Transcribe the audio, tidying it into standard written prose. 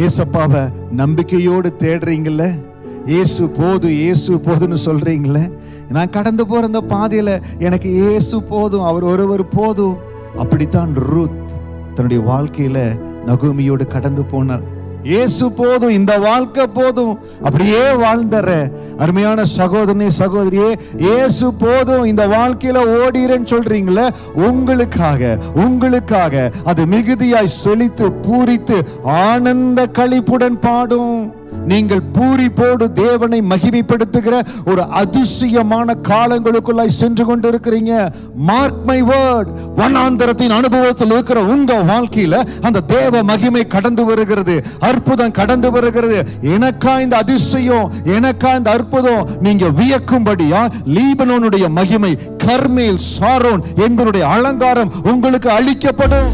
ஏசப்பாவை நம்பிக்கையோடு தேடுறீங்கல்ல, இயேசு போதும் இயேசு போதுன்னு சொல்றீங்களே, நான் கடந்து போற இந்த பாதையில எனக்கு இயேசு போதும், அவர் ஒருவர் போதும். அப்படித்தான் ரூத் தன்னுடைய வாழ்க்கையில நகோமியோடு கடந்து போனார். இயேசு போதும், இந்த வாழ்க்கை போதும், அப்படியே வாழ்ந்தற. அருமையான சகோதரனே சகோதரியே, இயேசு போதும், இந்த வாழ்க்கையில ஓடிறேன்னு சொல்றீங்களே, உங்களுக்காக அது மிகுதியாய் செழித்து பூரித்து ஆனந்த களிப்புடன் பாடும். நீங்கள் பூரிப்போடு தேவனை மகிமைப்படுத்துகிற ஒரு அதிசயமான காலங்களுக்குள்ளாய் சென்று கொண்டிருக்கிறீங்க. மார்க் மை வேர்ட், வனாந்தரத்தின் அனுபவத்தில் இருக்கிற உங்க வாழ்க்கையில அந்த தேவ மகிமை கடந்து வருகிறது, அற்புதம் கடந்து வருகிறது. எனக்கா இந்த அதிசயம், எனக்கா இந்த அற்புதம்? நீங்க வியக்கும்படியா லீபனோனுடைய மகிமை, கர்மேல், சாரோன் என்பவருடைய அலங்காரம் உங்களுக்கு அளிக்கப்படும்.